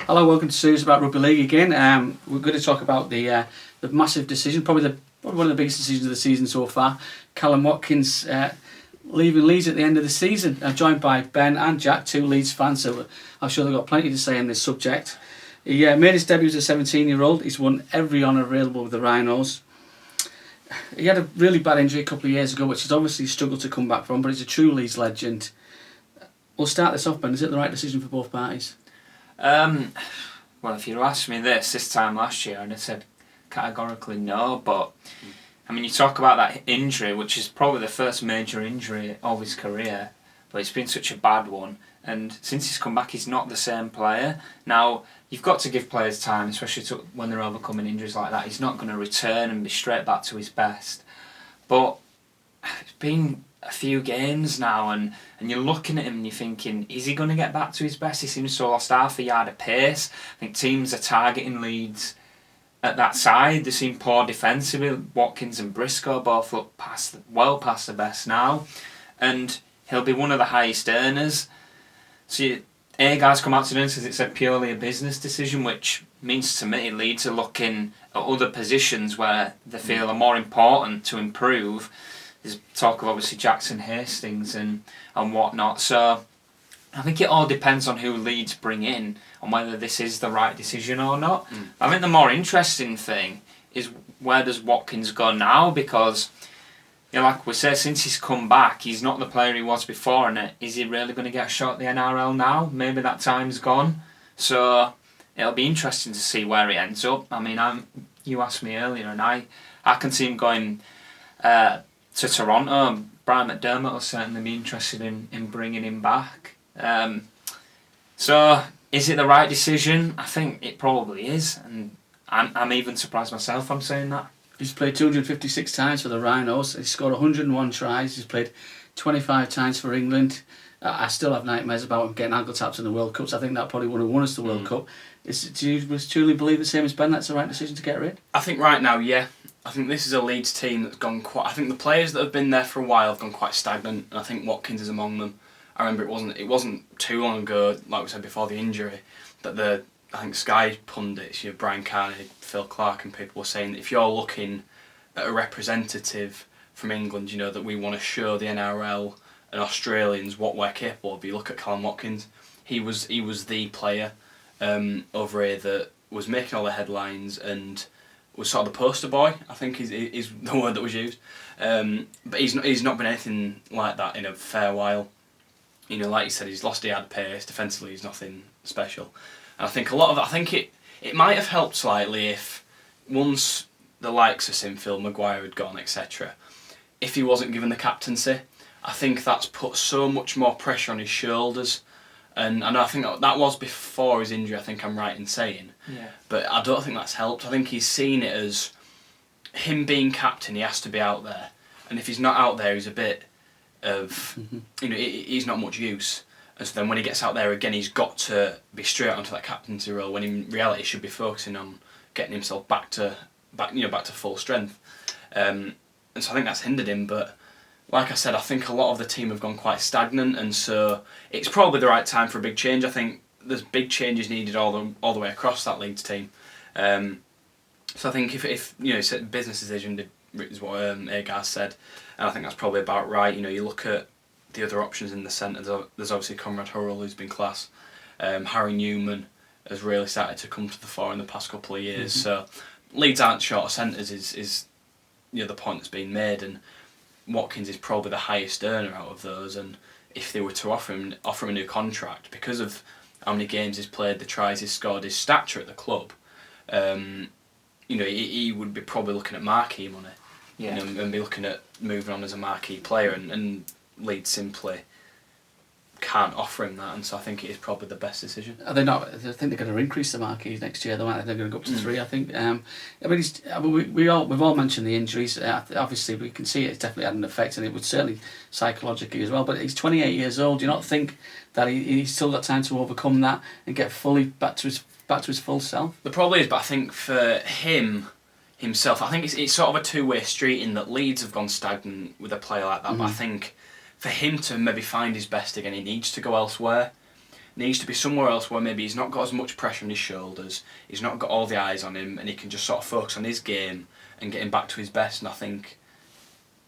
Hello, welcome to Series About Rugby League again. We're going to talk about the massive decision, probably one of the biggest decisions of the season so far. Callum Watkins leaving Leeds at the end of the season. I'm joined by Ben and Jack, two Leeds fans, so I'm sure they've got plenty to say on this subject. He made his debut as a 17-year-old. He's won every honour available with the Rhinos. He had a really bad injury a couple of years ago, which he's obviously struggled to come back from, but he's a true Leeds legend. We'll start this off, Ben. Is it the right decision for both parties? Well, if you asked me this time last year, I'd have said categorically no. But I mean, you talk about that injury, which is probably the first major injury of his career, but it's been such a bad one. And since he's come back, he's not the same player. Now, you've got to give players time, especially when they're overcoming injuries like that. He's not going to return and be straight back to his best. But it's been a few games now, and you're looking at him and you're thinking, is he going to get back to his best? He seems to have lost half a yard of pace. I think teams are targeting Leeds at that side. They seem poor defensively. Watkins and Briscoe both look well past the best now, and he'll be one of the highest earners. So Agar's come out today and says it's a purely a business decision, which means to me Leeds are looking at other positions where they feel are more important to improve. There's talk of obviously Jackson, Hastings and whatnot. So I think it all depends on who Leeds bring in and whether this is the right decision or not. I think the more interesting thing is where does Watkins go now, because like we said, since he's come back, he's not the player he was before, and is he really going to get a shot at the NRL now? Maybe that time's gone. So it'll be interesting to see where he ends up. I mean, you asked me earlier, and I can see him going to Toronto. Brian McDermott will certainly be interested in bringing him back. So is it the right decision? I think it probably is, and I'm even surprised myself I'm saying that. He's played 256 times for the Rhinos. He's scored 101 tries. He's played 25 times for England. I still have nightmares about him getting ankle taps in the World Cups. I think that probably would have won us the World Cup. Do you truly believe the same as Ben, that's the right decision to get rid? I think right now, yeah. I think this is a Leeds team that's gone quite... I think the players that have been there for a while have gone quite stagnant, and I think Watkins is among them. I remember it wasn't too long ago, like we said before the injury, that I think Sky pundits, Brian Carney, Phil Clark and people were saying that if you're looking at a representative from England, that we want to show the NRL and Australians what we're capable of, you look at Callum Watkins. He was the player over here that was making all the headlines and was sort of the poster boy, I think is the word that was used. But he's not been anything like that in a fair while. Like you said, he's lost a yard of pace. Defensively, he's nothing special. And I think it might have helped slightly if once the likes of Sinfield, Maguire had gone, etc. If he wasn't given the captaincy, I think that's put so much more pressure on his shoulders. And I think that was before his injury, I think I'm right in saying. Yeah. But I don't think that's helped. I think he's seen it as him being captain, he has to be out there. And if he's not out there, he's a bit of, he's not much use. And so then when he gets out there again, he's got to be straight onto that captaincy role, when in reality he should be focusing on getting himself back to full strength. And so I think that's hindered him. But like I said, I think a lot of the team have gone quite stagnant, and so it's probably the right time for a big change. I think there's big changes needed all the way across that Leeds team. So I think if it's a business decision is what Agar said, and I think that's probably about right. You look at the other options in the centre. There's obviously Conrad Hurrell, who's been class. Harry Newman has really started to come to the fore in the past couple of years. So Leeds aren't short of centres is the point that's been made, and Watkins is probably the highest earner out of those. And if they were to offer him a new contract because of how many games he's played, the tries he's scored, his stature at the club, he would be probably looking at marquee money. Yeah. And be looking at moving on as a marquee player, and Leeds simply can't offer him that, and so I think it is probably the best decision. Are they not? I think they're going to increase the marquees next year. They're going to go up to 3. I think. We've all mentioned the injuries. Obviously, we can see it's definitely had an effect, and it would certainly psychologically as well. But he's 28 years old. Do you not think that he's still got time to overcome that and get fully back to his full self? The problem is, but I think for himself, I think it's sort of a two-way street in that Leeds have gone stagnant with a player like that. But I think for him to maybe find his best again, he needs to go elsewhere. needs to be somewhere else where maybe he's not got as much pressure on his shoulders, he's not got all the eyes on him, and he can just sort of focus on his game and get him back to his best. And I think,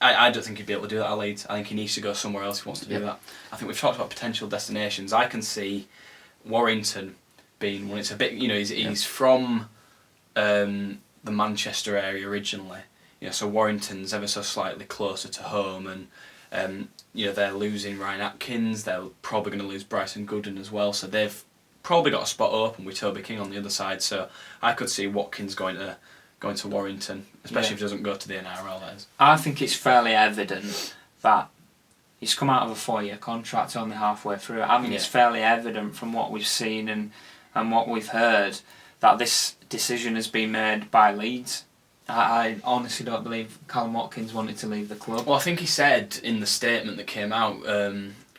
I don't think he'd be able to do that at Leeds. I think he needs to go somewhere else if he wants to do that. I think we've talked about potential destinations. I can see Warrington being one. It's a bit, he's from the Manchester area originally. So Warrington's ever so slightly closer to home, and they're losing Ryan Atkins. They're probably going to lose Bryson Gooden as well. So they've probably got a spot open with Toby King on the other side. So I could see Watkins going to Warrington, especially if he doesn't go to the NRL. That is. I think it's fairly evident that he's come out of a 4-year contract only halfway through it. I think it's fairly evident from what we've seen and what we've heard that this decision has been made by Leeds. I honestly don't believe Callum Watkins wanted to leave the club. Well, I think he said in the statement that came out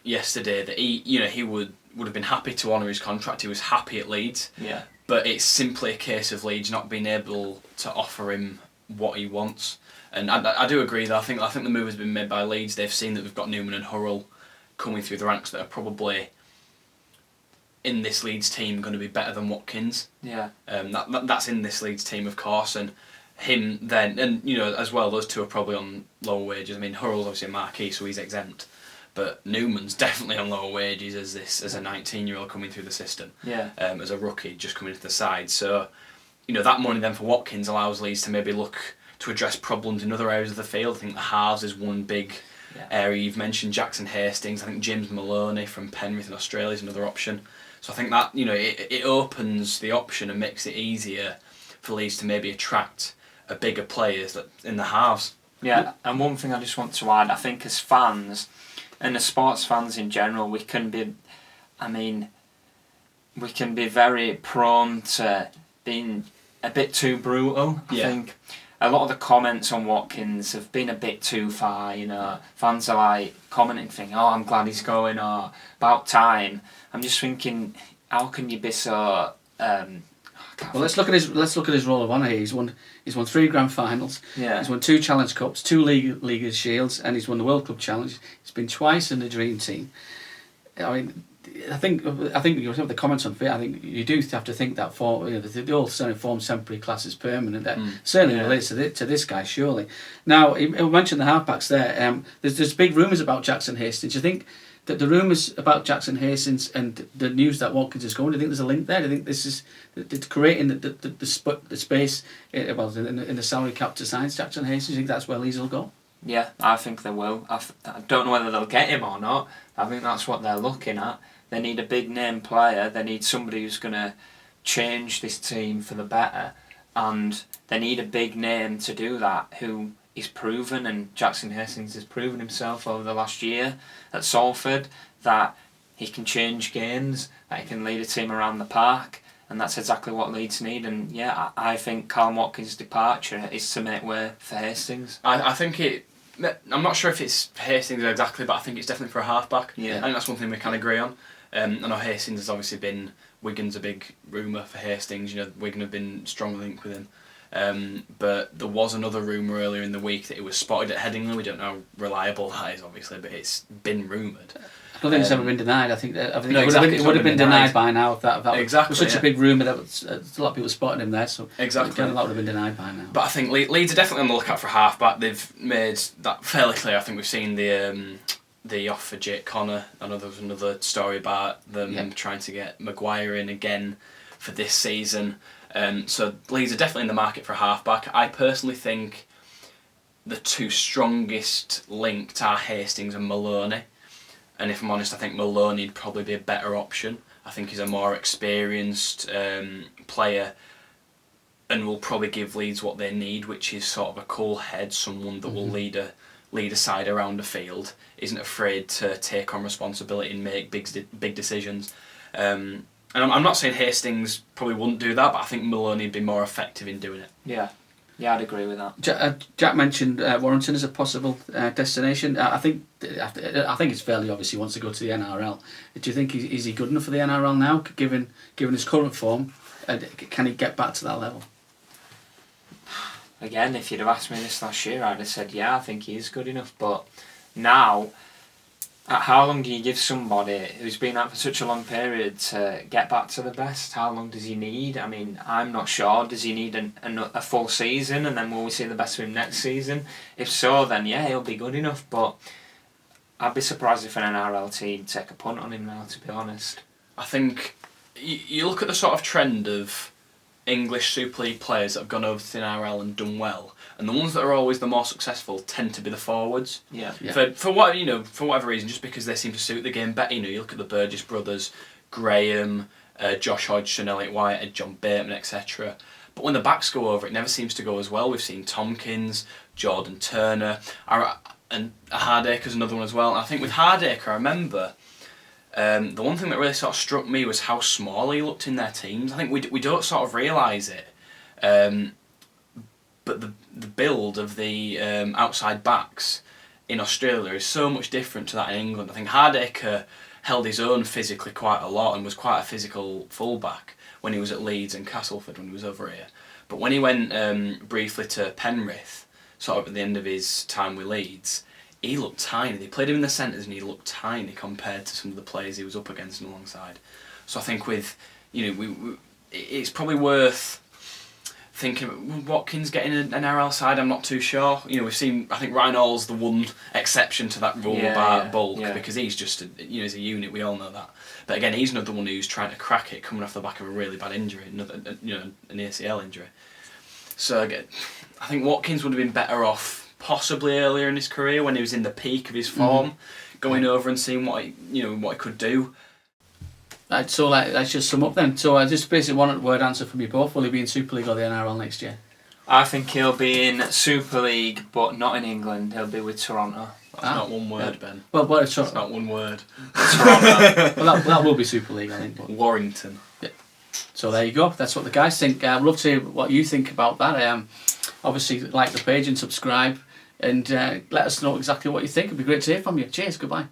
yesterday that he would have been happy to honour his contract. He was happy at Leeds. Yeah. But it's simply a case of Leeds not being able to offer him what he wants. And I do agree that I think the move has been made by Leeds. They've seen that we've got Newman and Hurrell coming through the ranks that are probably in this Leeds team going to be better than Watkins. Yeah. That's in this Leeds team, of course, and him then, and as well, those two are probably on lower wages. I mean, Hurrell's obviously a marquee, so he's exempt, but Newman's definitely on lower wages as a 19-year-old coming through the system. Yeah. As a rookie just coming to the side, so that money then for Watkins allows Leeds to maybe look to address problems in other areas of the field. I think the halves is one big area. You've mentioned Jackson Hastings. I think James Maloney from Penrith in Australia is another option. So I think that it opens the option and makes it easier for Leeds to maybe attract a bigger players in the halves. Yeah, and one thing I just want to add, I think as fans and as sports fans in general, we can be very prone to being a bit too brutal. I think a lot of the comments on Watkins have been a bit too far. Fans are like commenting, thinking, "Oh, I'm glad he's going," or "About time." I'm just thinking, how can you be so? Well, let's look at his Roll of Honour here. He's won 3 grand finals. Yeah. He's won 2 Challenge Cups, 2 League Shields, and he's won the World Club Challenge. He's been twice in the Dream Team. I mean, I think you have the comments on fit. I think you do have to think that the old form temporary class is permanent. That certainly relates to this guy, surely. Now, he mentioned the halfbacks there. There's big rumours about Jackson Hastings. Do you think that the rumours about Jackson Hastings and the news that Watkins is going, do you think there's a link there? Do you think this is creating the space in the salary cap to sign Jackson Hastings? Do you think that's where Leeds will go? Yeah, I think they will. I don't know whether they'll get him or not. I think that's what they're looking at. They need a big name player. They need somebody who's going to change this team for the better, and they need a big name to do that, who is proven, and Jackson Hastings has proven himself over the last year at Salford, that he can change games, that he can lead a team around the park, and that's exactly what Leeds need. And I think Callum Watkins' departure is to make way for Hastings. I think I'm not sure if it's Hastings exactly, but I think it's definitely for a halfback. Yeah. I think that's one thing we can agree on. I know Hastings has obviously been, Wigan's a big rumour for Hastings. Wigan have been strongly linked with him. But there was another rumour earlier in the week that it was spotted at Headingley. We don't know how reliable that is, obviously, but it's been rumoured. I don't think it's ever been denied. I think it would have been denied by now if that exactly, was such a big rumour that a lot of people spotted him there. So exactly, that would have been denied by now. But I think Leeds are definitely on the lookout for a halfback. They've made that fairly clear. I think we've seen the offer for Jake Connor. I know there was another story about them trying to get Maguire in again for this season. So Leeds are definitely in the market for a halfback. I personally think the two strongest linked are Hastings and Maloney. And if I'm honest, I think Maloney would probably be a better option. I think he's a more experienced player and will probably give Leeds what they need, which is sort of a cool head, someone that will lead a side around the field, isn't afraid to take on responsibility and make big decisions. And I'm not saying Hastings probably wouldn't do that, but I think Maloney would be more effective in doing it. Yeah, I'd agree with that. Jack mentioned Warrington as a possible destination. I think it's fairly obvious he wants to go to the NRL. Do you think is he good enough for the NRL now, given his current form? Can he get back to that level? Again, if you'd have asked me this last year, I'd have said, I think he is good enough. But now, How long do you give somebody who's been out for such a long period to get back to the best? How long does he need? I mean, I'm not sure. Does he need a full season, and then will we see the best of him next season? If so, then yeah, he'll be good enough. But I'd be surprised if an NRL team take a punt on him now, to be honest. I think you look at the sort of trend of English Super League players that have gone over to the NRL and done well, and the ones that are always the more successful tend to be the forwards. Yeah. For whatever reason, just because they seem to suit the game better. You look at the Burgess brothers, Graham, Josh Hodgson, Elliot White, John Bateman, etc. But when the backs go over, it never seems to go as well. We've seen Tompkins, Jordan Turner, and Hardaker's another one as well. And I think with Hardaker, I remember the one thing that really sort of struck me was how small he looked in their teams. I think we don't sort of realise it, but the build of the outside backs in Australia is so much different to that in England. I think Hardaker held his own physically quite a lot and was quite a physical fullback when he was at Leeds and Castleford when he was over here. But when he went briefly to Penrith, sort of at the end of his time with Leeds, he looked tiny. They played him in the centres and he looked tiny compared to some of the players he was up against and alongside. So I think with, it's probably worth thinking Watkins getting an NRL side. I'm not too sure. We've seen, I think Ryan Hall's the one exception to that rule about bulk because he's just he's a unit. We all know that. But again, he's another one who's trying to crack it coming off the back of a really bad injury, an ACL injury. So again, I think Watkins would have been better off possibly earlier in his career when he was in the peak of his form, going over and seeing what he could do. Right, so let's just sum up then. So I just basically want a word answer from you both. Will he be in Super League or the NRL next year? I think he'll be in Super League, but not in England. He'll be with Toronto. That's not one word, Ben. Well, that's not one word. Toronto. Well, that will be Super League, I think. But Warrington. Yeah. So there you go. That's what the guys think. I'd love to hear what you think about that. Obviously, like the page and subscribe, and let us know exactly what you think. It'd be great to hear from you. Cheers. Goodbye.